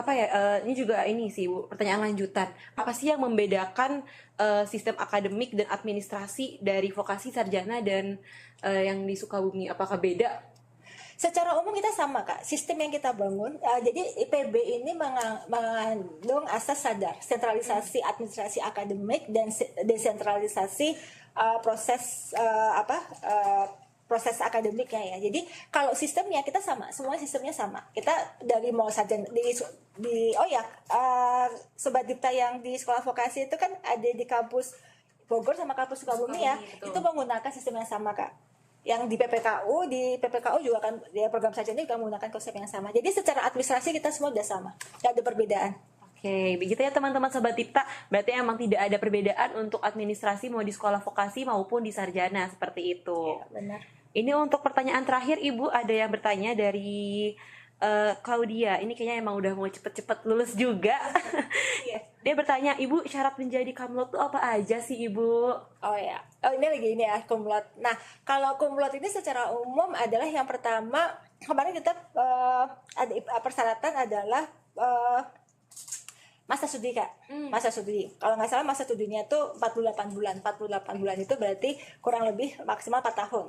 apa ya, ini juga ini sih Bu, pertanyaan lanjutan. Apa sih yang membedakan sistem akademik dan administrasi dari vokasi sarjana dan yang di Sukabumi? Apakah beda? Secara umum kita sama Kak, sistem yang kita bangun. Jadi IPB ini mengandung asas sadar, sentralisasi administrasi akademik dan desentralisasi proses proses akademiknya ya. Jadi kalau sistemnya kita sama, semua sistemnya sama. Kita dari mau sarjana Sobat Dipta yang di sekolah vokasi itu kan ada di kampus Bogor sama kampus Sukabumi ya. Betul. Itu menggunakan sistem yang sama Kak. Yang di PPKU juga kan dia program sarjana juga menggunakan konsep yang sama. Jadi secara administrasi kita semua udah sama, nggak ada perbedaan. Oke, begitu ya teman-teman Sobat Dipta. Berarti emang tidak ada perbedaan untuk administrasi mau di sekolah vokasi maupun di sarjana seperti itu. Ya, benar. Ini untuk pertanyaan terakhir Ibu, ada yang bertanya dari Claudia. Ini kayaknya emang udah mau cepet-cepet lulus juga. Iya. Dia bertanya, Ibu syarat menjadi kamlot tuh apa aja sih Ibu? Oh ya, ini lagi ini ya kumlot. Nah, kalau kumlot ini secara umum adalah yang pertama kemarin kita ada persyaratan adalah masa studi Kak. Masa studi. Kalau nggak salah masa studinya itu 48 bulan. 48 bulan itu berarti kurang lebih maksimal 4 tahun.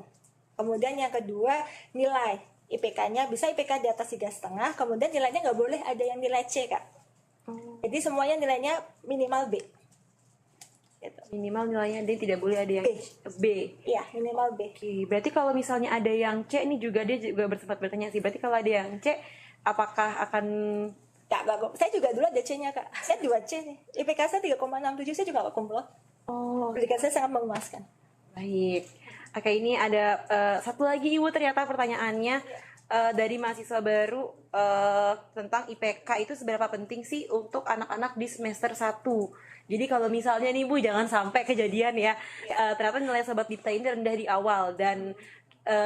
Kemudian yang kedua nilai IPK-nya bisa IPK di atas 3,5. Kemudian nilainya nggak boleh ada yang nilai C Kak. Jadi semuanya nilainya minimal B. Gitu. Minimal nilainya dia tidak boleh ada yang B. B. Iya, minimal B. Oke, berarti kalau misalnya ada yang C, ini juga dia juga bersempat bertanya sih. Berarti kalau ada yang C, apakah akan Kak, saya juga dulu ada C-nya Kak. Saya juga C nih. IPK saya 3,67, saya juga nggak kumlot. Pendidikan saya sangat memuaskan. baik? Oke, ini ada satu lagi Ibu ternyata pertanyaannya dari mahasiswa baru tentang IPK itu seberapa penting sih untuk anak-anak di semester 1. Jadi kalau misalnya nih Bu, jangan sampai kejadian ya, ternyata nilai Sobat Dipta ini rendah di awal dan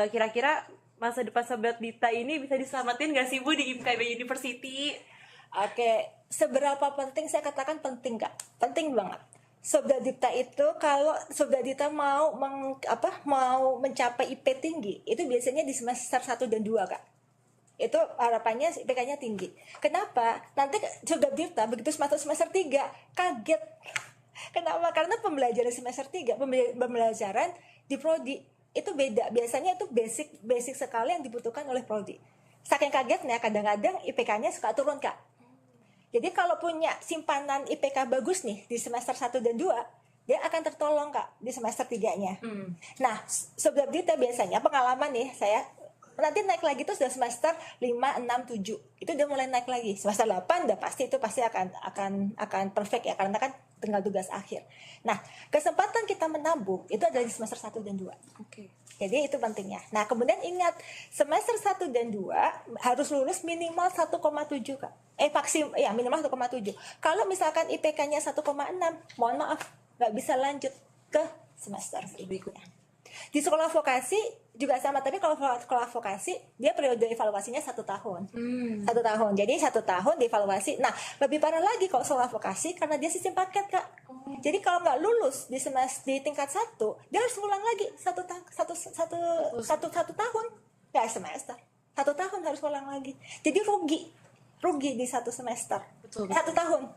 kira-kira masa depan Sobat Dipta ini bisa diselamatin nggak sih Bu di IPB University? Oke, seberapa penting saya katakan penting Kak? Penting banget. Sobat Dipta itu kalau Sobat Dipta mau mencapai IP tinggi, itu biasanya di semester 1 dan 2 Kak. Itu harapannya IPK-nya tinggi. Kenapa? Nanti Sobat Dipta begitu semester 3 kaget. Kenapa? Karena pembelajaran semester 3, pembelajaran di prodi itu beda. Biasanya itu basic sekali yang dibutuhkan oleh prodi. Saking kagetnya kadang-kadang IPK-nya suka turun Kak. Jadi kalau punya simpanan IPK bagus nih di semester 1 dan 2, dia akan tertolong Kak di semester 3-nya. Nah, Sobat Dita biasanya pengalaman nih saya nanti naik lagi tuh sudah semester 5, 6, 7. Itu udah mulai naik lagi. Semester 8 udah pasti akan perfect ya karena kan tinggal tugas akhir. Nah, kesempatan kita menabung itu ada di semester 1 dan 2. Oke. Jadi itu pentingnya. Nah, kemudian ingat semester 1 dan 2 harus lulus minimal 1,7 Kak. Minimal 1,7. Kalau misalkan IPK-nya 1,6, mohon maaf, nggak bisa lanjut ke semester berikutnya. Di sekolah vokasi juga sama, tapi kalau sekolah vokasi dia periode evaluasinya 1 tahun. 1 tahun. Jadi 1 tahun dievaluasi. Nah, lebih parah lagi kalau sekolah vokasi karena dia sistem paket Kak. Jadi kalau nggak lulus di tingkat 1, dia harus ulang lagi satu tahun, nggak semester. 1 tahun harus ulang lagi. Jadi rugi di 1 semester. Betul. 1 tahun.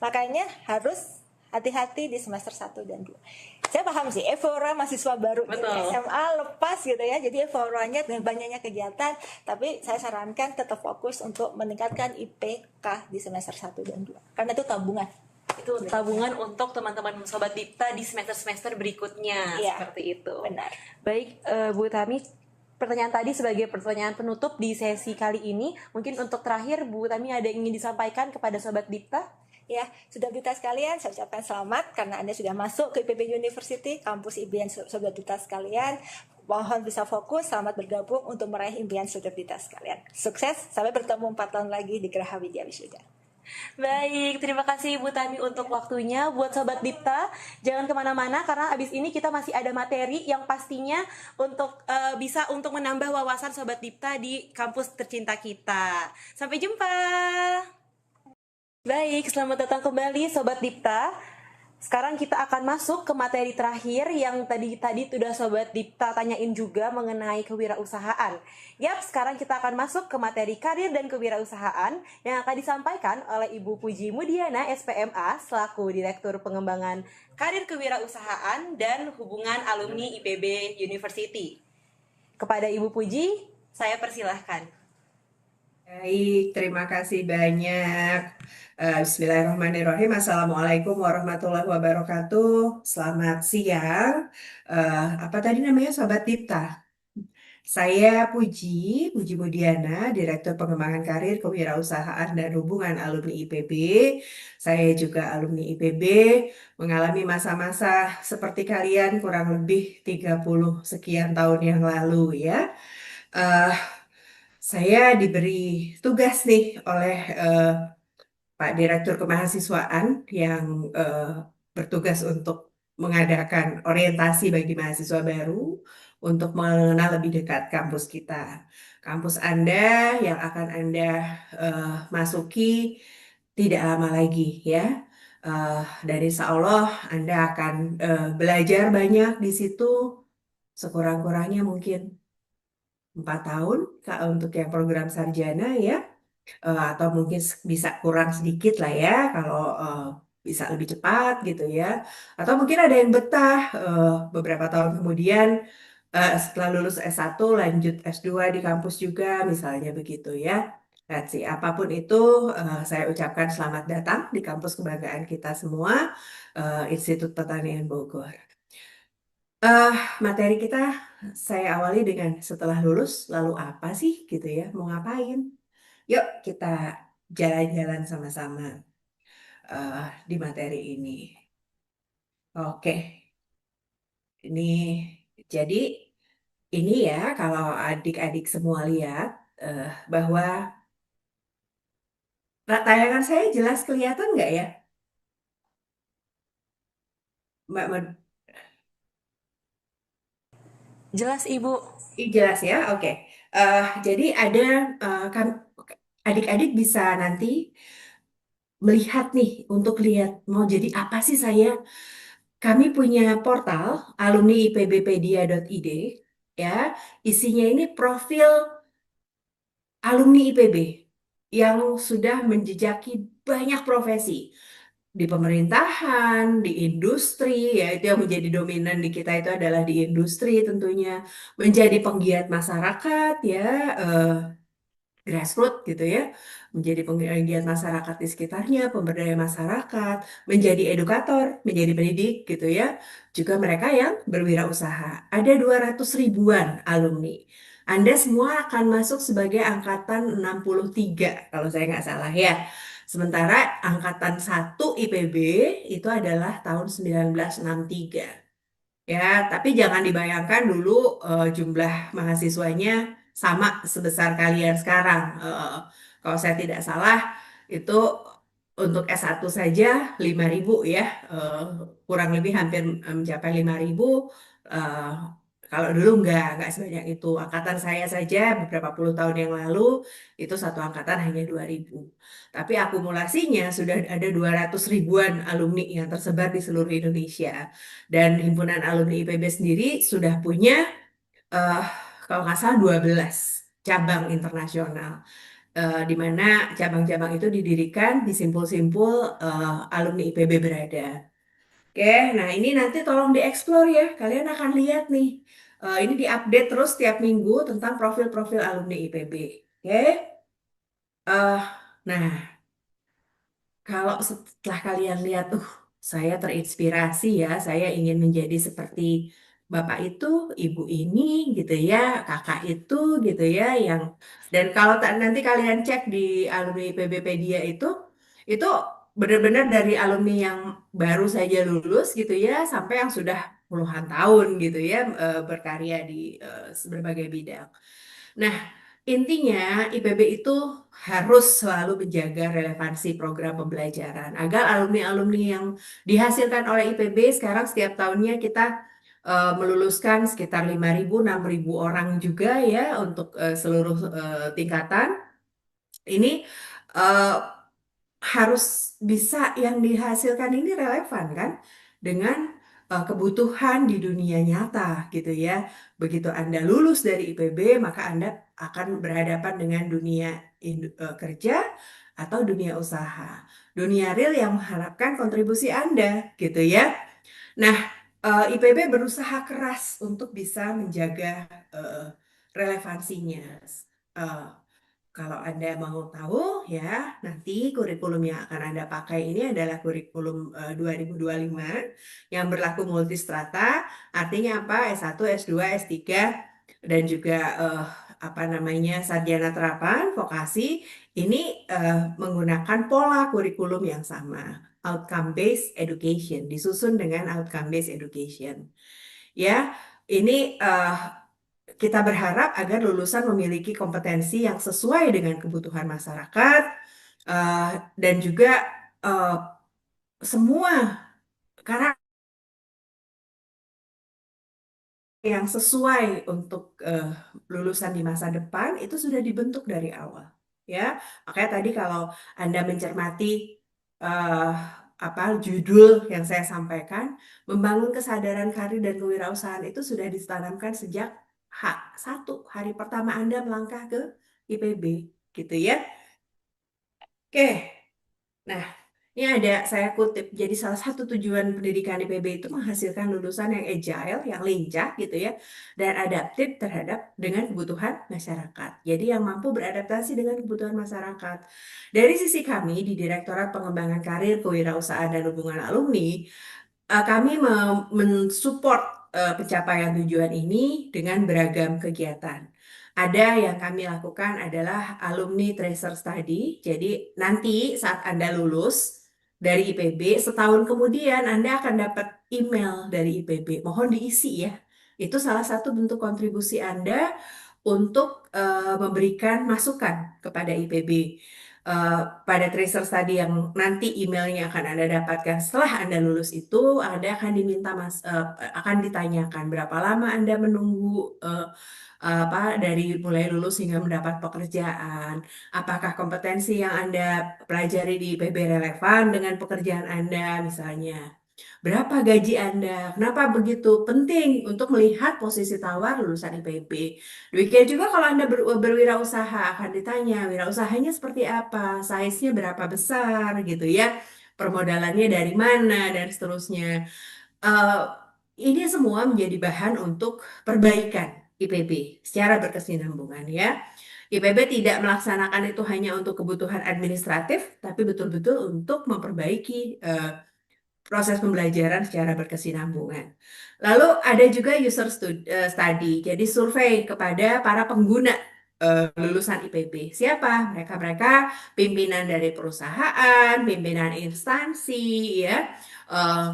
Makanya harus hati-hati di semester 1 dan 2. Saya paham sih, euforia mahasiswa baru gitu, SMA lepas gitu ya. Jadi euforianya dan banyaknya kegiatan, tapi saya sarankan tetap fokus untuk meningkatkan IPK di semester 1 dan 2. Karena itu tabungan. Itu tabungan untuk teman-teman Sobat Dipta di semester-semester berikutnya. Iya, seperti itu. benar. Baik, Bu Tami, pertanyaan tadi sebagai pertanyaan penutup di sesi kali ini. Mungkin untuk terakhir, Bu Tami ada yang ingin disampaikan kepada Sobat Dipta? Ya, sudah Dipta sekalian, saya ucapkan selamat karena Anda sudah masuk ke IPB University, kampus impian Sobat Dipta sekalian. Mohon bisa fokus, selamat bergabung untuk meraih impian Sobat Dipta sekalian. Sukses, sampai bertemu 4 tahun lagi di Geraha Widya Wisuda. Baik, terima kasih Bu Tami untuk waktunya. Buat Sobat Dipta, jangan kemana-mana karena abis ini kita masih ada materi yang pastinya untuk bisa untuk menambah wawasan Sobat Dipta di kampus tercinta kita. Sampai jumpa. Baik, selamat datang kembali Sobat Dipta. Sekarang kita akan masuk ke materi terakhir yang tadi sudah Sobat Dipta tanyain juga mengenai kewirausahaan. Yap, sekarang kita akan masuk ke materi karir dan kewirausahaan yang akan disampaikan oleh Ibu Puji Mudiana, SPMA, selaku Direktur Pengembangan Karir Kewirausahaan dan Hubungan Alumni IPB University. Kepada Ibu Puji, saya persilahkan. Baik, terima kasih banyak. Bismillahirrahmanirrahim. Assalamualaikum warahmatullahi wabarakatuh. Selamat siang. Apa tadi namanya, Sobat Dipta? Saya Puji Mudiana, Direktur Pengembangan Karir Kewirausahaan dan Hubungan Alumni IPB. Saya juga alumni IPB, mengalami masa-masa seperti kalian kurang lebih 30 sekian tahun yang lalu ya. Eh, saya diberi tugas nih oleh Pak Direktur Kemahasiswaan yang bertugas untuk mengadakan orientasi bagi mahasiswa baru untuk mengenal lebih dekat kampus kita. Kampus Anda yang akan Anda masuki tidak lama lagi ya. Dan insya Allah Anda akan belajar banyak di situ, sekurang-kurangnya mungkin 4 tahun Kak, untuk yang program sarjana ya. Atau mungkin bisa kurang sedikit lah ya kalau bisa lebih cepat gitu ya. Atau mungkin ada yang betah beberapa tahun kemudian setelah lulus S1 lanjut S2 di kampus juga misalnya begitu ya. Let's see, apapun itu saya ucapkan selamat datang di kampus kebanggaan kita semua, Institut Pertanian Bogor. Eh, Materi kita saya awali dengan setelah lulus lalu apa sih gitu ya, mau ngapain? Yuk kita jalan-jalan sama-sama di materi ini. Oke, ini jadi ini ya kalau adik-adik semua lihat bahwa tayangan saya jelas kelihatan nggak ya, Mbak? Jelas Ibu. Jelas ya, oke. Jadi ada kan adik-adik bisa nanti melihat nih untuk lihat mau jadi apa sih saya. Kami punya portal alumniipbpedia.id ya. Isinya ini profil alumni IPB yang sudah menjejaki banyak profesi di pemerintahan, di industri, ya itu yang menjadi dominan di kita itu adalah di industri tentunya, menjadi penggiat masyarakat ya, eh, grassroots gitu ya, menjadi penggiat masyarakat di sekitarnya, pemberdaya masyarakat, menjadi edukator, menjadi pendidik gitu ya. Juga mereka yang berwirausaha. Ada 200 ribuan alumni. Anda semua akan masuk sebagai angkatan 63 kalau saya nggak salah ya. Sementara angkatan 1 IPB itu adalah tahun 1963. Ya, tapi jangan dibayangkan dulu jumlah mahasiswanya sama sebesar kalian sekarang. Kalau saya tidak salah, itu untuk S1 saja 5.000 ya. Eh, Kurang lebih hampir mencapai 5.000. Eh, Kalau dulu nggak sebanyak itu. Angkatan saya saja beberapa puluh tahun yang lalu, itu satu angkatan hanya 2.000. Tapi akumulasinya sudah ada 200 ribuan alumni yang tersebar di seluruh Indonesia. Dan himpunan alumni IPB sendiri sudah punya eh, kalau nggak salah 12 cabang internasional, di mana cabang-cabang itu didirikan di simpul-simpul alumni IPB berada. Oke, nah ini nanti tolong dieksplor ya. Kalian akan lihat nih, ini diupdate terus tiap minggu tentang profil-profil alumni IPB. Oke, Eh, nah kalau setelah kalian lihat, saya terinspirasi ya, saya ingin menjadi seperti bapak itu, ibu ini, gitu ya, kakak itu, gitu ya, yang dan kalau nanti kalian cek di alumni PBPedia itu benar-benar dari alumni yang baru saja lulus, gitu ya, sampai yang sudah puluhan tahun, gitu ya, berkarya di berbagai bidang. Nah, intinya IPB itu harus selalu menjaga relevansi program pembelajaran agar alumni-alumni yang dihasilkan oleh IPB sekarang setiap tahunnya kita meluluskan sekitar 5.000 6.000 orang juga ya untuk seluruh tingkatan. Ini eh, harus bisa yang dihasilkan ini relevan kan dengan kebutuhan di dunia nyata gitu ya. Begitu Anda lulus dari IPB, maka Anda akan berhadapan dengan dunia kerja atau dunia usaha. Dunia real yang mengharapkan kontribusi Anda gitu ya. Nah, IPB berusaha keras untuk bisa menjaga eh, relevansinya. Eh, Kalau Anda mau tahu ya, nanti kurikulum yang akan Anda pakai ini adalah kurikulum 2025 yang berlaku multistrata. Artinya apa? S1, S2, S3 dan juga apa namanya sarjana terapan, vokasi ini menggunakan pola kurikulum yang sama, outcome based education, disusun dengan outcome based education. Ya, ini kita berharap agar lulusan memiliki kompetensi yang sesuai dengan kebutuhan masyarakat eh, dan juga eh, semua karakter yang sesuai untuk lulusan di masa depan itu sudah dibentuk dari awal. Ya, makanya tadi kalau Anda mencermati eh, apa judul yang saya sampaikan, membangun kesadaran karir dan kewirausahaan itu sudah ditanamkan sejak satu hari pertama Anda melangkah ke IPB, gitu ya. Oke, nah, ini ada saya kutip. Jadi salah satu tujuan pendidikan IPB itu menghasilkan lulusan yang agile, yang lincah gitu ya, dan adaptif terhadap dengan kebutuhan masyarakat. Jadi yang mampu beradaptasi dengan kebutuhan masyarakat. Dari sisi kami di Direktorat Pengembangan Karir, Kewirausahaan dan Hubungan Alumni, kami mensupport pencapaian tujuan ini dengan beragam kegiatan. Ada yang kami lakukan adalah alumni tracer study. Jadi nanti saat Anda lulus dari IPB, setahun kemudian Anda akan dapat email dari IPB. Mohon diisi ya. Itu salah satu bentuk kontribusi Anda untuk memberikan masukan kepada IPB pada tracer tadi yang nanti emailnya akan Anda dapatkan setelah Anda lulus itu, Anda akan diminta akan ditanyakan berapa lama Anda menunggu apa dari mulai lulus hingga mendapat pekerjaan, apakah kompetensi yang Anda pelajari di IPB relevan dengan pekerjaan Anda misalnya. Berapa gaji Anda? Kenapa begitu penting untuk melihat posisi tawar lulusan IPB? Demikian juga kalau Anda berwirausaha akan ditanya wirausahanya seperti apa, size-nya berapa besar gitu ya, permodalannya dari mana dan seterusnya. Eh, ini semua menjadi bahan untuk perbaikan IPB secara berkesinambungan ya. IPB tidak melaksanakan itu hanya untuk kebutuhan administratif, tapi betul-betul untuk memperbaiki proses pembelajaran secara berkesinambungan. Lalu ada juga study, jadi survei kepada para pengguna lulusan IPB. Siapa? Mereka-mereka pimpinan dari perusahaan, pimpinan instansi, ya, eh,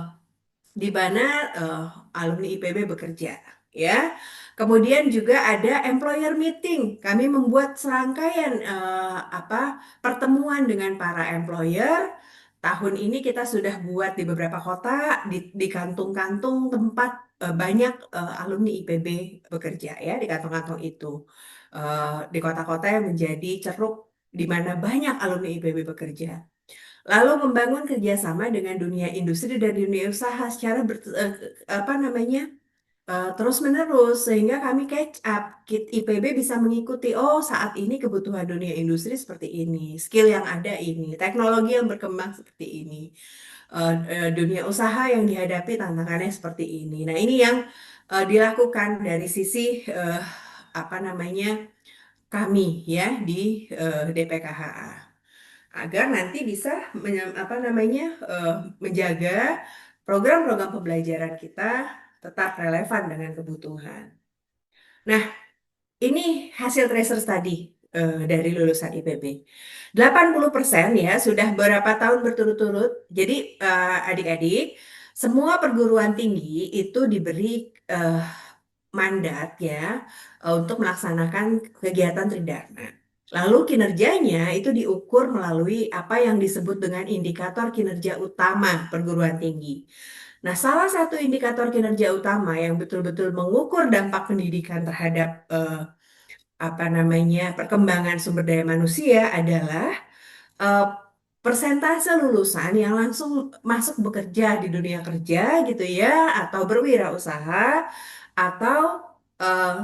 di mana alumni IPB bekerja, ya. Kemudian juga ada employer meeting. Kami membuat serangkaian pertemuan dengan para employer. Tahun ini kita sudah buat di beberapa kota, di kantung-kantung tempat banyak alumni IPB bekerja ya, di kantong-kantong itu. Di kota-kota yang menjadi ceruk di mana banyak alumni IPB bekerja. Lalu membangun kerjasama dengan dunia industri dan dunia usaha secara apa namanya terus-menerus sehingga kami catch up. IPB bisa mengikuti, oh saat ini kebutuhan dunia industri seperti ini, skill yang ada ini, teknologi yang berkembang seperti ini, dunia usaha yang dihadapi tantangannya seperti ini. Nah ini yang dilakukan dari sisi apa namanya kami ya di DPKHA agar nanti bisa apa namanya menjaga program-program pembelajaran kita tetap relevan dengan kebutuhan. Nah, ini hasil tracer tadi dari lulusan IPB. 80% ya sudah berapa tahun berturut-turut. Jadi adik-adik, semua perguruan tinggi itu diberi mandat ya untuk melaksanakan kegiatan tridharma. Lalu kinerjanya itu diukur melalui apa yang disebut dengan indikator kinerja utama perguruan tinggi. Nah, salah satu indikator kinerja utama yang betul-betul mengukur dampak pendidikan terhadap apa namanya perkembangan sumber daya manusia adalah eh, persentase lulusan yang langsung masuk bekerja di dunia kerja gitu ya, atau berwirausaha, atau eh,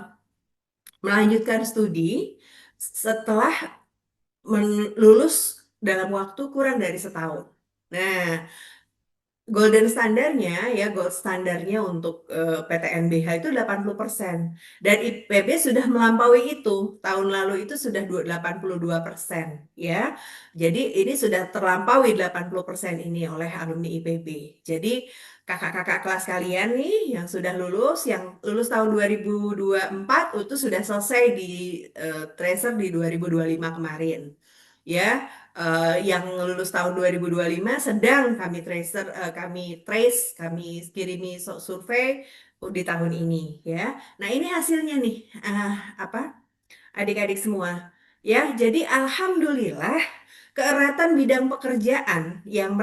melanjutkan studi setelah lulus dalam waktu kurang dari setahun. Nah, gold standarnya untuk PTNBH itu 80%. Dan IPB sudah melampaui itu. Tahun lalu itu sudah 82%, ya. Jadi ini sudah terlampaui 80% ini oleh alumni IPB. Jadi kakak-kakak kelas kalian nih yang sudah lulus, yang lulus tahun 2024 itu sudah selesai di tracer di 2025 kemarin. Ya, yang lulus tahun 2025 sedang kami kami kirimi survei di tahun ini ya. Nah, ini hasilnya nih, apa adik-adik semua. Ya, jadi alhamdulillah keeratan bidang pekerjaan yang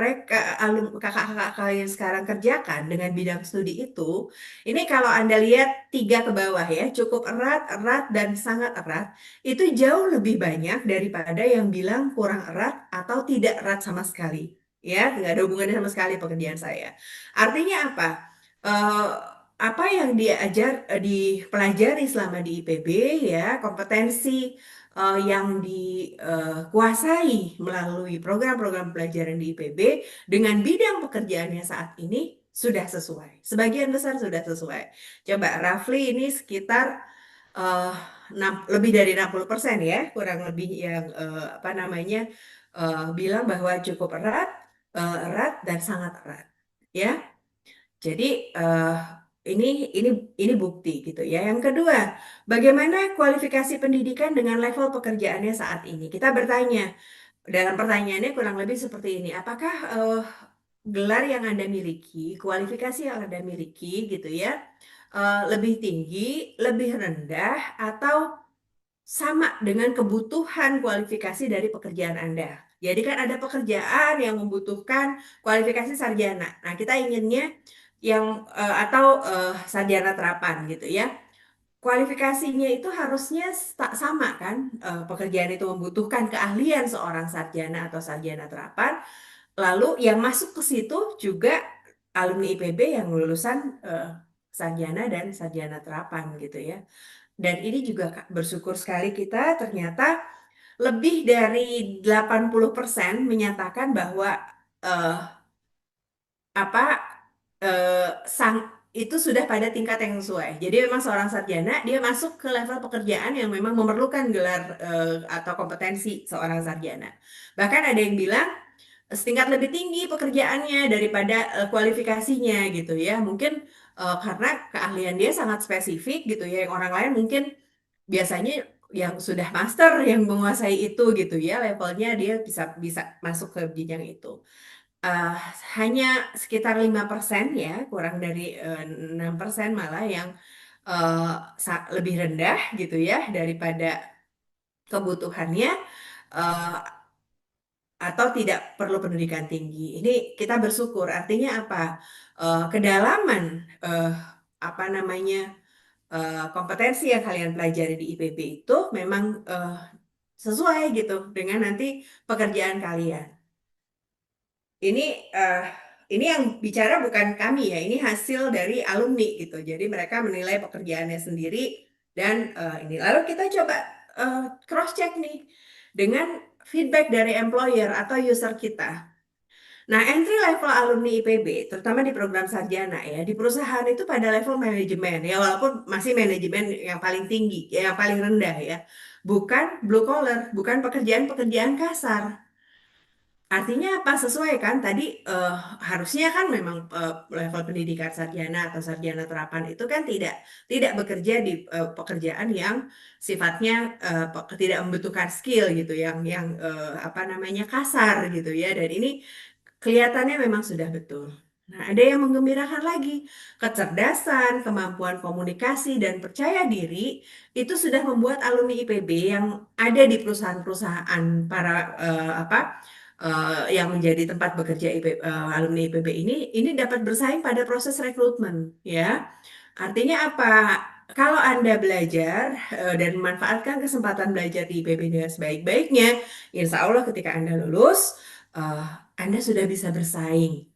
kakak-kakak kalian sekarang kerjakan dengan bidang studi itu, ini kalau Anda lihat tiga ke bawah ya, cukup erat, erat, dan sangat erat, itu jauh lebih banyak daripada yang bilang kurang erat atau tidak erat sama sekali. Ya, nggak ada hubungannya sama sekali pekerjaan saya. Artinya apa? Eh, apa yang dipelajari selama di IPB ya, kompetensi yang dikuasai melalui program-program pelajaran di IPB dengan bidang pekerjaannya saat ini sudah sesuai. Sebagian besar sudah sesuai. Coba roughly ini sekitar eh, lebih dari 60% ya, kurang lebih yang apa namanya bilang bahwa cukup erat, erat dan sangat erat. Ya. Jadi ini ini ini bukti gitu ya. Yang kedua, bagaimana kualifikasi pendidikan dengan level pekerjaannya saat ini? Kita bertanya dalam pertanyaannya kurang lebih seperti ini. Apakah gelar yang Anda miliki, kualifikasi yang Anda miliki gitu ya, lebih tinggi, lebih rendah, atau sama dengan kebutuhan kualifikasi dari pekerjaan Anda? Jadi kan ada pekerjaan yang membutuhkan kualifikasi sarjana. Nah, kita inginnya yang atau sarjana terapan gitu ya. Kualifikasinya itu harusnya tak sama kan? Pekerjaan itu membutuhkan keahlian seorang sarjana atau sarjana terapan. Lalu yang masuk ke situ juga alumni IPB yang lulusan sarjana dan sarjana terapan gitu ya. Dan ini juga Kak, bersyukur sekali kita ternyata lebih dari 80% menyatakan bahwa eh, apa sang itu sudah pada tingkat yang sesuai. Jadi memang seorang sarjana dia masuk ke level pekerjaan yang memang memerlukan gelar atau kompetensi seorang sarjana. Bahkan ada yang bilang setingkat lebih tinggi pekerjaannya daripada kualifikasinya gitu ya. Mungkin karena keahlian dia sangat spesifik gitu ya. Yang orang lain mungkin biasanya yang sudah master yang menguasai itu gitu ya, levelnya dia bisa bisa masuk ke jenjang itu. Eh, Hanya sekitar 5% ya, kurang dari 6% malah yang eh, lebih rendah gitu ya daripada kebutuhannya, eh, atau tidak perlu pendidikan tinggi. Ini kita bersyukur. Artinya apa? Kedalaman eh, apa namanya kompetensi yang kalian pelajari di IPB itu memang sesuai gitu dengan nanti pekerjaan kalian. Ini eh, ini yang bicara bukan kami ya, ini hasil dari alumni gitu. Jadi mereka menilai pekerjaannya sendiri dan ini. Lalu kita coba cross check nih dengan feedback dari employer atau user kita. Nah, entry level alumni IPB, terutama di program sarjana ya, di perusahaan itu pada level manajemen ya, walaupun masih manajemen yang paling tinggi, ya, yang paling rendah ya, bukan blue collar, bukan pekerjaan-pekerjaan kasar. Artinya apa? Sesuai kan? Tadi harusnya kan memang level pendidikan sarjana atau sarjana terapan itu kan tidak bekerja di pekerjaan yang sifatnya tidak membutuhkan skill gitu, yang apa namanya kasar gitu ya. Dan ini kelihatannya memang sudah betul. Nah, ada yang menggembirakan lagi. Kecerdasan, kemampuan komunikasi, dan percaya diri itu sudah membuat alumni IPB yang ada di perusahaan-perusahaan para apa yang menjadi tempat bekerja alumni IPB ini dapat bersaing pada proses rekrutmen, ya. Artinya apa? Kalau Anda belajar dan memanfaatkan kesempatan belajar di IPB dengan sebaik-baiknya, insya Allah ketika Anda lulus, eh, Anda sudah bisa bersaing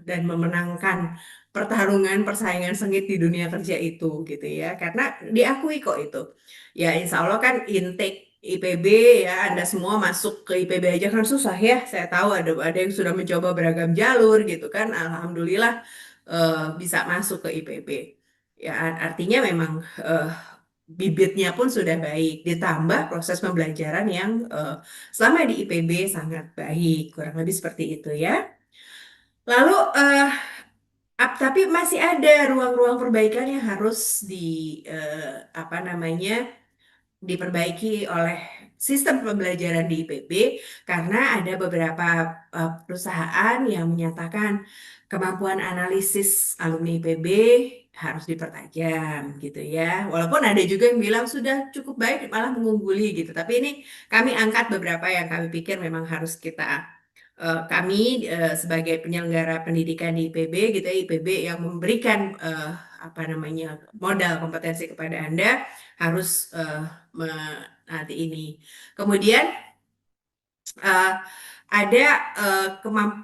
dan memenangkan persaingan sengit di dunia kerja itu gitu ya. Karena diakui kok itu. Ya insya Allah kan intake IPB ya, Anda semua masuk ke IPB aja kan susah ya. Saya tahu ada yang sudah mencoba beragam jalur gitu kan. Alhamdulillah bisa masuk ke IPB. Ya artinya memang eh, bibitnya pun sudah baik, ditambah proses pembelajaran yang selama di IPB sangat baik, kurang lebih seperti itu ya. Lalu, tapi masih ada ruang-ruang perbaikan yang harus apa namanya, diperbaiki oleh sistem pembelajaran di IPB karena ada beberapa perusahaan yang menyatakan kemampuan analisis alumni IPB harus dipertajam gitu ya. Walaupun ada juga yang bilang sudah cukup baik malah mengungguli gitu. Tapi ini kami angkat beberapa yang kami pikir memang harus kami sebagai penyelenggara pendidikan di IPB gitu ya, IPB yang memberikan apa namanya modal kompetensi kepada Anda harus nanti ini. Kemudian eh, ada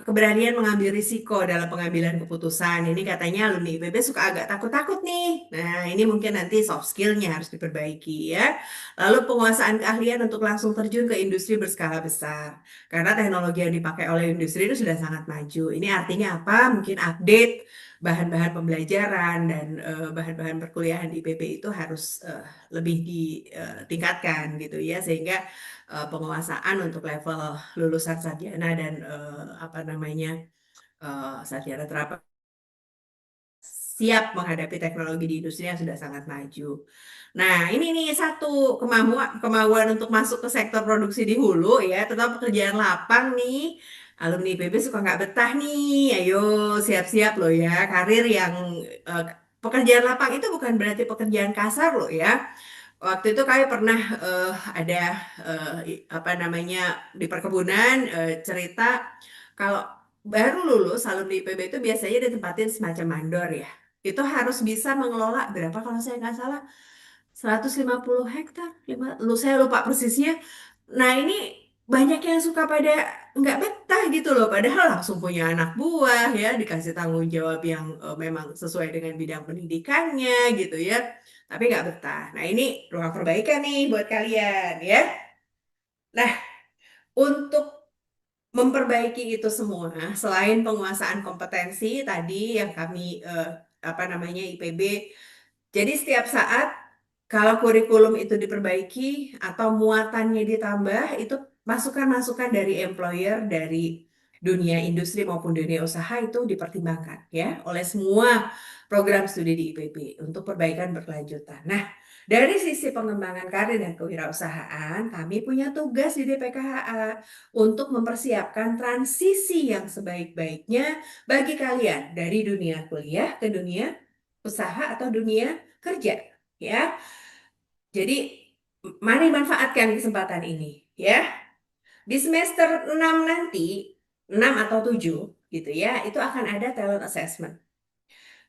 keberanian mengambil risiko dalam pengambilan keputusan. Ini katanya alumni IPB suka agak takut-takut nih. Nah, ini mungkin nanti soft skill-nya harus diperbaiki ya. Lalu penguasaan keahlian untuk langsung terjun ke industri berskala besar. Karena teknologi yang dipakai oleh industri itu sudah sangat maju. Ini artinya apa? Mungkin update bahan-bahan pembelajaran dan bahan-bahan perkuliahan di IPB itu harus lebih ditingkatkan gitu ya, sehingga penguasaan untuk level lulusan sarjana dan apa namanya sarjana terapan siap menghadapi teknologi di industri yang sudah sangat maju. Nah, ini nih satu kemauan untuk masuk ke sektor produksi di hulu ya, tetap pekerjaan lapang nih. Alumni IPB suka nggak betah nih, ayo siap-siap loh ya. Karir yang eh, pekerjaan lapang itu bukan berarti pekerjaan kasar loh ya. Waktu itu kami pernah ada apa namanya di perkebunan cerita kalau baru lulus alumni IPB itu biasanya ditempatin semacam mandor ya. Itu harus bisa mengelola berapa kalau saya nggak salah 150 hektar. Saya lupa persisnya. Nah ini banyak yang suka pada nggak betah gitu loh. Padahal langsung punya anak buah ya, dikasih tanggung jawab yang memang sesuai dengan bidang pendidikannya gitu ya. Tapi nggak betah. Nah ini ruang perbaikan nih buat kalian ya. Nah untuk memperbaiki itu semua, selain penguasaan kompetensi tadi yang kami apa namanya IPB, jadi setiap saat kalau kurikulum itu diperbaiki atau muatannya ditambah, itu masukan-masukan dari employer, dari dunia industri maupun dunia usaha itu dipertimbangkan ya oleh semua program studi di IPB untuk perbaikan berkelanjutan. Nah, dari sisi pengembangan karir dan kewirausahaan, kami punya tugas di DPKHA untuk mempersiapkan transisi yang sebaik-baiknya bagi kalian dari dunia kuliah ke dunia usaha atau dunia kerja ya. Jadi mari manfaatkan kesempatan ini ya. Di semester 6 nanti, 6 atau 7 gitu ya, itu akan ada talent assessment.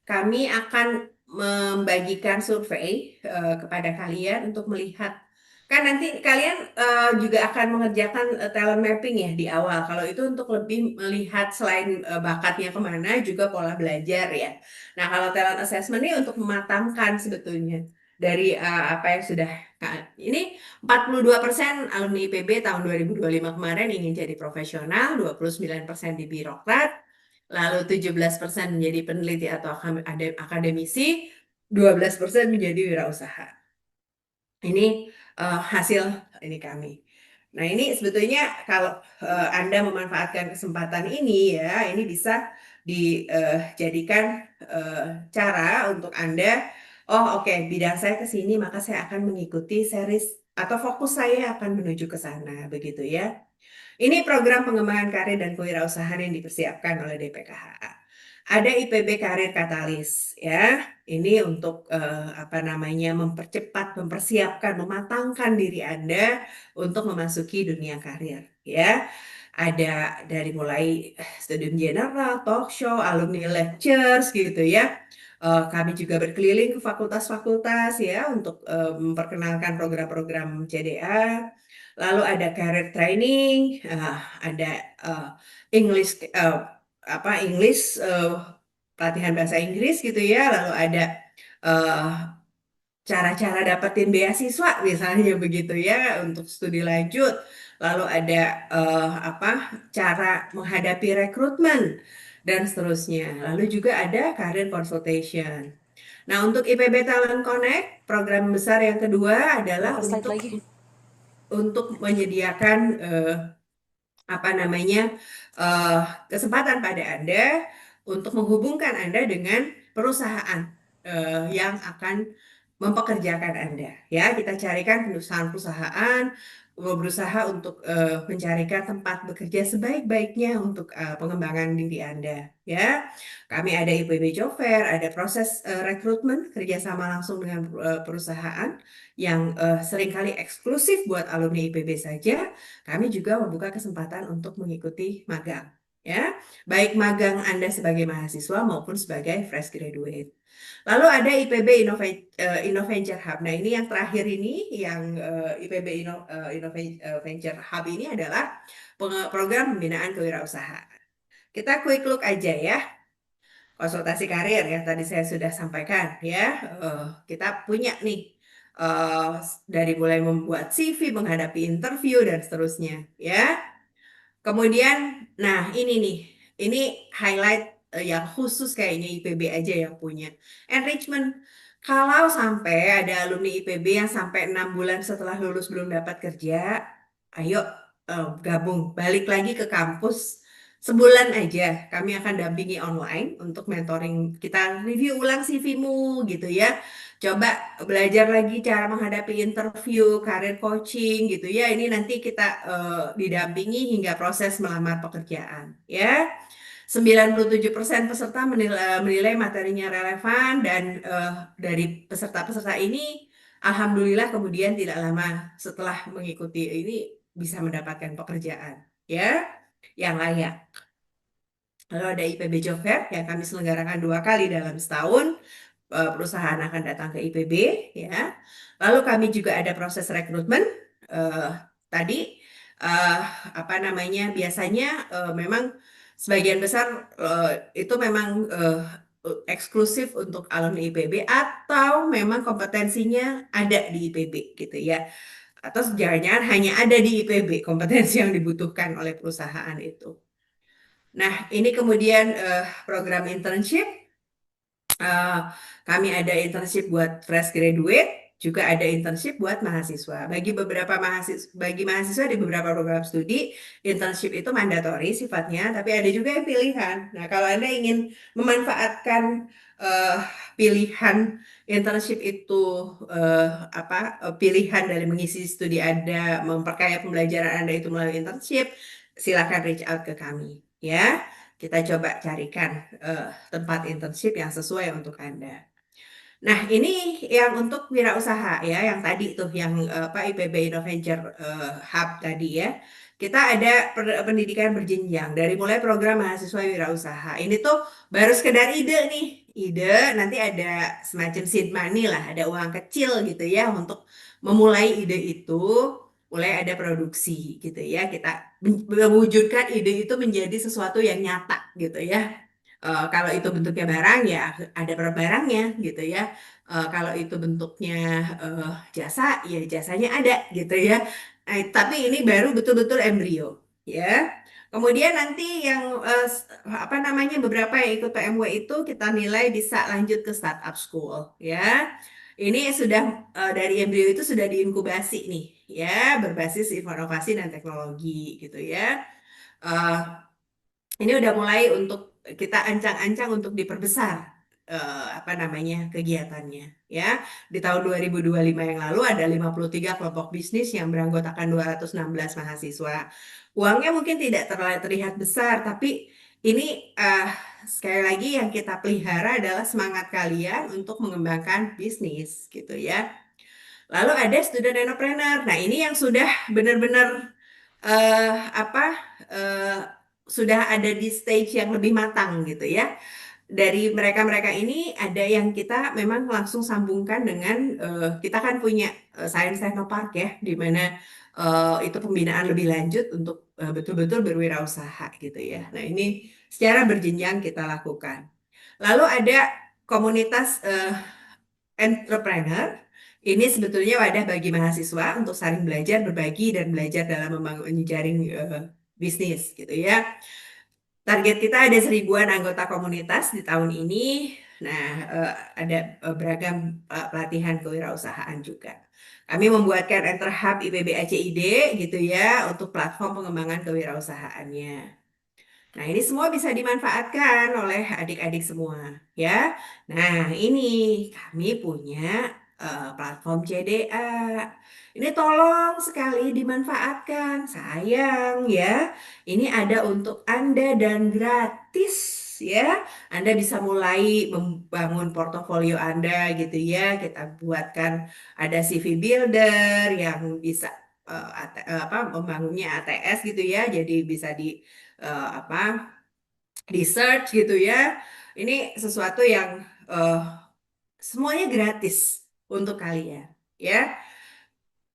Kami akan membagikan survei kepada kalian untuk melihat kan nanti kalian juga akan mengerjakan talent mapping ya di awal. Kalau itu untuk lebih melihat selain bakatnya kemana juga pola belajar ya. Nah kalau talent assessment ini untuk mematangkan sebetulnya dari apa yang sudah ini 42% alumni IPB tahun 2025 kemarin ingin jadi profesional, 29% di birokrat, lalu 17% menjadi peneliti atau akademisi, 12% menjadi wirausaha. Ini hasil ini kami. Nah, ini sebetulnya kalau Anda memanfaatkan kesempatan ini ya, ini bisa dijadikan cara untuk Anda, oh oke, bidang saya ke sini, maka saya akan mengikuti series atau fokus saya akan menuju ke sana, begitu ya. Ini program pengembangan karir dan kewirausahaan yang dipersiapkan oleh DPKHA. Ada IPB Karir Katalis ya. Ini untuk apa namanya mempercepat, mempersiapkan, mematangkan diri Anda untuk memasuki dunia karir ya. Ada dari mulai studium general, talk show, alumni lectures gitu ya. Kami juga berkeliling ke fakultas-fakultas ya untuk memperkenalkan program-program CDA. lalu ada career training, ada eh, English English pelatihan bahasa Inggris gitu ya, lalu ada eh, cara-cara dapetin beasiswa misalnya begitu ya untuk studi lanjut, lalu ada cara menghadapi rekrutmen dan seterusnya. Lalu juga ada career consultation. Nah, untuk IPB Talent Connect, program besar yang kedua adalah Berapa slide untuk lagi? menyediakan apa namanya eh, kesempatan pada Anda untuk menghubungkan Anda dengan perusahaan yang akan mempekerjakan Anda. Ya, kita carikan perusahaan-perusahaan berusaha untuk mencarikan tempat bekerja sebaik-baiknya untuk pengembangan diri Anda. Ya, kami ada IPB Job Fair, ada proses rekrutmen kerjasama langsung dengan perusahaan yang seringkali eksklusif buat alumni IPB saja. Kami juga membuka kesempatan untuk mengikuti magang, ya, baik magang Anda sebagai mahasiswa maupun sebagai fresh graduate. Lalu ada IPB Innoventure Hub. Nah, ini yang terakhir ini, yang IPB Innoventure Hub ini adalah program pembinaan kewirausahaan. Kita quick look aja ya, konsultasi karir yang tadi saya sudah sampaikan ya. Kita punya nih eh, dari mulai membuat CV, menghadapi interview dan seterusnya ya. Kemudian, nah ini nih, ini highlight yang khusus kayaknya IPB aja yang punya. Enrichment, kalau sampai ada alumni IPB yang sampai 6 bulan setelah lulus belum dapat kerja, ayo gabung, balik lagi ke kampus. Sebulan aja, kami akan dampingi online untuk mentoring. Kita review ulang CV-mu gitu ya. Coba belajar lagi cara menghadapi interview, karir coaching gitu ya. Ini nanti kita didampingi hingga proses melamar pekerjaan ya. 97% peserta menilai materinya relevan dan dari peserta-peserta ini alhamdulillah kemudian tidak lama setelah mengikuti ini bisa mendapatkan pekerjaan ya yang layak. Lalu ada IPB Job Fair yang kami selenggarakan 2 kali dalam setahun. Perusahaan akan datang ke IPB ya. Lalu kami juga ada proses rekrutmen. eh, Tadi eh, apa namanya biasanya memang sebagian besar itu memang eksklusif untuk alumni IPB atau memang kompetensinya ada di IPB gitu ya. Atau jangan-jangan hanya ada di IPB kompetensi yang dibutuhkan oleh perusahaan itu. Nah, ini kemudian program internship. Eh, Kami ada internship buat fresh graduate, juga ada internship buat mahasiswa. Bagi mahasiswa di beberapa program studi, internship itu mandatori sifatnya, tapi ada juga yang pilihan. Nah, kalau Anda ingin memanfaatkan eh, pilihan internship itu eh, pilihan dari mengisi studi Anda, memperkaya pembelajaran Anda itu melalui internship, silakan reach out ke kami, ya. Kita coba carikan tempat internship yang sesuai untuk Anda. Nah, ini yang untuk wirausaha ya, yang tadi tuh yang IPB Innoventure Hub tadi ya. Kita ada pendidikan berjenjang dari mulai program mahasiswa wirausaha. Ini tuh baru sekedar ide nih. Ide nanti ada semacam seed money lah, ada uang kecil gitu ya untuk memulai ide itu, mulai ada produksi gitu ya. Kita mewujudkan ide itu menjadi sesuatu yang nyata gitu ya. Kalau itu bentuknya barang ya ada per barangnya gitu ya. Kalau itu bentuknya eh, jasa ya jasanya ada gitu ya. Tapi ini baru betul-betul embrio ya. Kemudian nanti yang beberapa yang ikut PMW itu kita nilai bisa lanjut ke startup school ya. Ini sudah dari embrio itu sudah diinkubasi nih ya, berbasis inovasi dan teknologi gitu ya. Eh, ini udah mulai untuk kita ancang-ancang untuk diperbesar kegiatannya ya. Di tahun 2025 yang lalu ada 53 kelompok bisnis yang beranggotakan 216 mahasiswa. Uangnya mungkin tidak terlihat besar, tapi ini sekali lagi yang kita pelihara adalah semangat kalian untuk mengembangkan bisnis gitu ya. Lalu ada student entrepreneur. Nah, ini yang sudah benar-benar eh, apa eh, sudah ada di stage yang lebih matang gitu ya. Dari mereka-mereka ini ada yang kita memang langsung sambungkan dengan kita kan punya Science Technopark ya, di mana itu pembinaan lebih lanjut untuk betul-betul berwirausaha gitu ya. Nah, ini secara berjenjang kita lakukan. Lalu ada komunitas entrepreneur. Ini sebetulnya wadah bagi mahasiswa untuk saling belajar, berbagi, dan belajar dalam membangun jejaring bisnis gitu ya. Target kita ada 1.000-an anggota komunitas di tahun ini. Nah, ada beragam pelatihan kewirausahaan juga. Kami membuatkan Enterhub IPB ACID gitu ya untuk platform pengembangan kewirausahaannya. Nah, ini semua bisa dimanfaatkan oleh adik-adik semua, ya. Nah, ini kami punya platform CDA. Ini tolong sekali dimanfaatkan, sayang ya. Ini ada untuk Anda dan gratis, ya. Anda bisa mulai membangun portofolio Anda gitu ya. Kita buatkan ada CV Builder yang bisa membangunnya ATS gitu ya. Jadi bisa apa di search gitu ya. Ini sesuatu yang eh, semuanya gratis untuk kalian ya.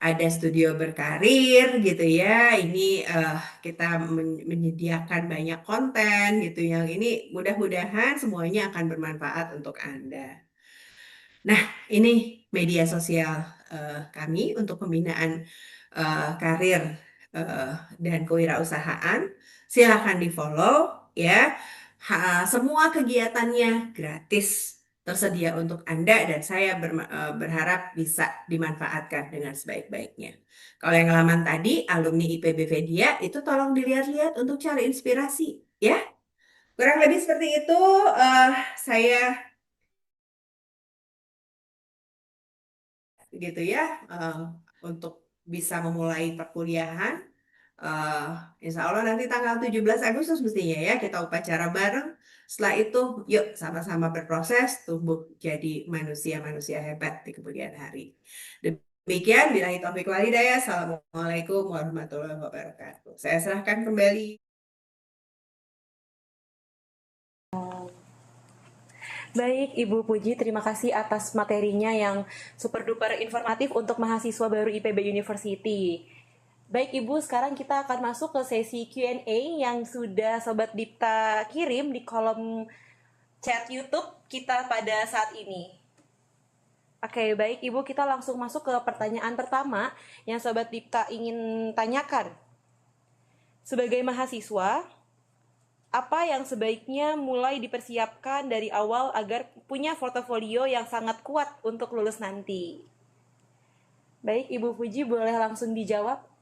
Ada studio berkarir gitu ya. Ini kita menyediakan banyak konten gitu yang ini mudah-mudahan semuanya akan bermanfaat untuk Anda. Nah, ini media sosial kami untuk pembinaan karir eh, dan kewirausahaan. Silakan di-follow ya. Semua kegiatannya gratis tersedia untuk Anda dan saya berharap bisa dimanfaatkan dengan sebaik-baiknya. Kalau yang laman tadi, alumni IPB Vedia, itu tolong dilihat-lihat untuk cari inspirasi ya. Kurang lebih seperti itu eh, saya gitu ya eh, untuk bisa memulai perkuliahan. eh Insya Allah nanti tanggal 17 Agustus mestinya ya kita upacara bareng. Setelah itu yuk sama-sama berproses tumbuh jadi manusia-manusia hebat di kemudian hari. Demikian, billahi taufiq wal hidayah. Assalamualaikum warahmatullahi wabarakatuh. Saya serahkan kembali. Baik, Ibu Puji, terima kasih atas materinya yang super duper informatif untuk mahasiswa baru IPB University. Baik Ibu, sekarang kita akan masuk ke sesi Q&A yang sudah Sobat Dipta kirim di kolom chat YouTube kita pada saat ini. Oke, baik Ibu, kita langsung masuk ke pertanyaan pertama yang Sobat Dipta ingin tanyakan. Sebagai mahasiswa, apa yang sebaiknya mulai dipersiapkan dari awal agar punya portofolio yang sangat kuat untuk lulus nanti? Baik, Ibu Puji boleh langsung dijawab.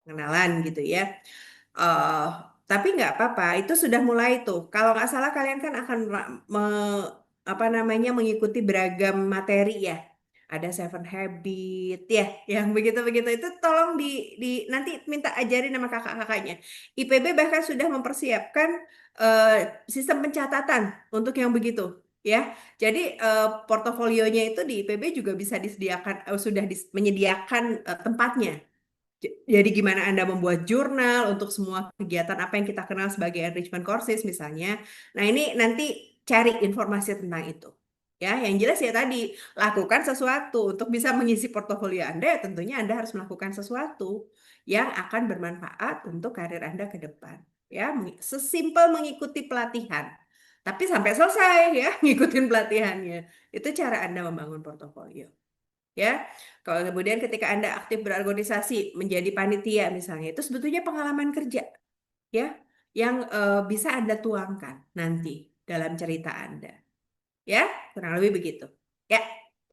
Pengenalan gitu ya. eh tapi nggak apa-apa, itu sudah mulai tuh. Kalau nggak salah kalian kan akan apa namanya mengikuti beragam materi ya. Ada Seven Habit ya, yang begitu-begitu itu tolong nanti minta ajarin sama kakak-kakaknya. IPB bahkan sudah mempersiapkan eh, sistem pencatatan untuk yang begitu ya. Jadi portofolionya itu di IPB juga bisa disediakan, sudah menyediakan tempatnya. Jadi gimana Anda membuat jurnal untuk semua kegiatan apa yang kita kenal sebagai enrichment courses misalnya. Nah, ini nanti cari informasi tentang itu. Ya, yang jelas ya tadi, lakukan sesuatu untuk bisa mengisi portofolio Anda, ya tentunya Anda harus melakukan sesuatu yang akan bermanfaat untuk karir Anda ke depan. Ya, sesimpel mengikuti pelatihan. Tapi sampai selesai ya, ngikutin pelatihannya. Itu cara Anda membangun portofolio. Ya, kalau kemudian ketika Anda aktif berorganisasi menjadi panitia misalnya, itu sebetulnya pengalaman kerja ya yang bisa Anda tuangkan nanti dalam cerita Anda. Ya, kurang lebih begitu. Ya,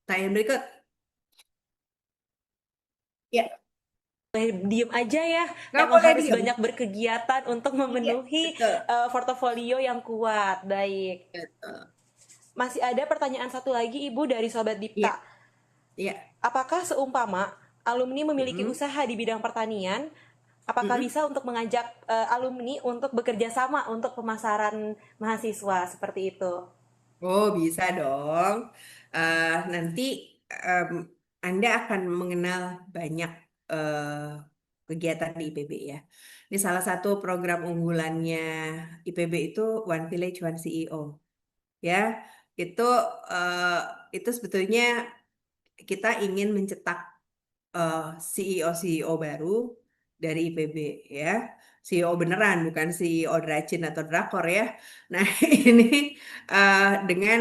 pertanyaan berikut. Ya, diem aja ya, Nggak emang boleh harus diem. banyak berkegiatan untuk Iya, memenuhi betul. portofolio yang kuat. Baik, Betul. masih ada pertanyaan satu lagi Ibu dari Sobat Iya, Dipta. iya. Apakah seumpama alumni memiliki Mm-mm, usaha di bidang pertanian, apakah mm-mm. bisa untuk mengajak alumni untuk bekerja sama untuk pemasaran mahasiswa seperti itu? Oh, bisa dong. Nanti em, Anda akan mengenal banyak kegiatan di IPB ya. Ini salah satu program unggulannya IPB itu One Village One CEO. Ya, itu eh, itu sebetulnya kita ingin mencetak CEO baru dari IPB ya. CEO beneran bukan CEO Dracin atau Drakor ya. Nah, ini dengan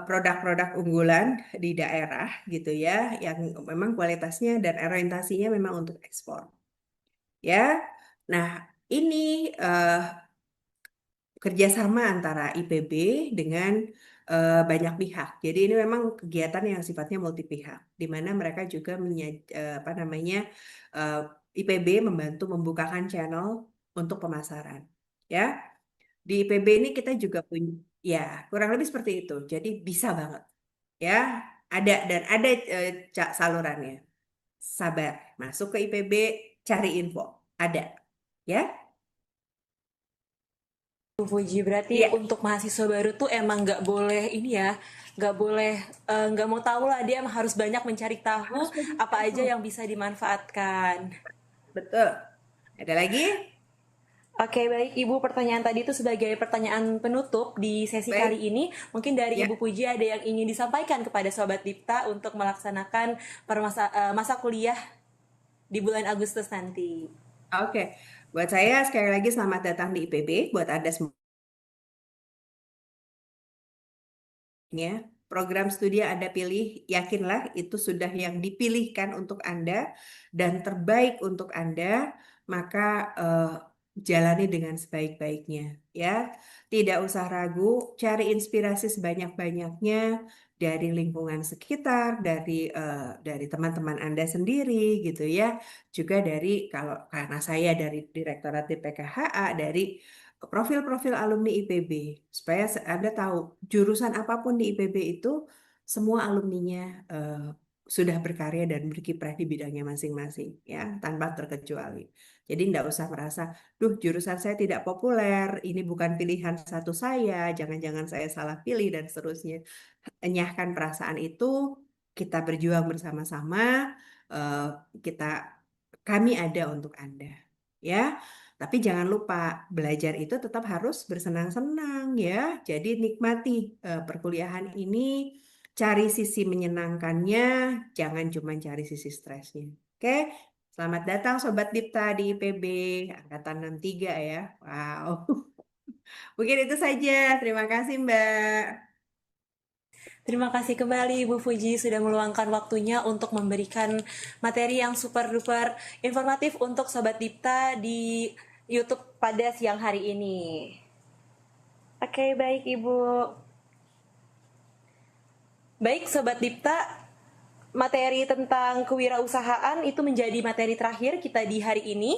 produk-produk unggulan di daerah gitu ya yang memang kualitasnya dan orientasinya memang untuk ekspor ya. Nah, ini eh, kerjasama antara IPB dengan banyak pihak. Jadi ini memang kegiatan yang sifatnya multi pihak, di mana mereka juga apa namanya eh, IPB membantu membukakan channel untuk pemasaran. Ya, di IPB ini kita juga punya, ya kurang lebih seperti itu. Jadi bisa banget, ya ada dan ada salurannya. Sabar, masuk ke IPB, cari info, ada, ya. Bu Fuji, berarti Iya, untuk mahasiswa baru tuh emang nggak boleh ini ya, nggak boleh nggak mau tahu lah, dia emang harus banyak mencari tahu harus banyak apa aja info. yang bisa dimanfaatkan. Betul. Ada lagi? Oke, baik Ibu, pertanyaan tadi itu sebagai pertanyaan penutup di sesi kali Baik. ini. Mungkin dari Ya, Ibu Puji ada yang ingin disampaikan kepada Sobat Dipta untuk melaksanakan masa kuliah di bulan Agustus nanti. oke. Buat saya sekali lagi selamat datang di IPB. Buat Anda semuanya, program studi yang Anda pilih, yakinlah itu sudah yang dipilihkan untuk Anda dan terbaik untuk Anda, maka jalani dengan sebaik-baiknya. Ya, tidak usah ragu, cari inspirasi sebanyak-banyaknya dari lingkungan sekitar, dari teman-teman Anda sendiri, gitu ya. Juga dari kalau karena saya dari Direktorat DPKHA, dari profil-profil alumni IPB supaya Anda tahu jurusan apapun di IPB itu semua alumninya sudah berkarya dan berkiprah di bidangnya masing-masing ya tanpa terkecuali. Jadi tidak usah merasa, duh jurusan saya tidak populer, ini bukan pilihan satu saya, jangan-jangan saya salah pilih dan seterusnya. Enyahkan perasaan itu, kita berjuang bersama-sama, eh, kita kami ada untuk Anda. Ya, tapi jangan lupa belajar itu tetap harus bersenang-senang ya. Jadi nikmati perkuliahan ini, cari sisi menyenangkannya, jangan cuma cari sisi stresnya. Oke, selamat datang Sobat Dipta di IPB Angkatan 63 ya. Wow. Mungkin itu saja. Terima kasih Mbak. Terima kasih kembali Ibu Fuji sudah meluangkan waktunya untuk memberikan materi yang super duper informatif untuk Sobat Dipta di YouTube pada siang hari ini. Oke, baik Ibu. Baik Sobat Dipta, materi tentang kewirausahaan itu menjadi materi terakhir kita di hari ini.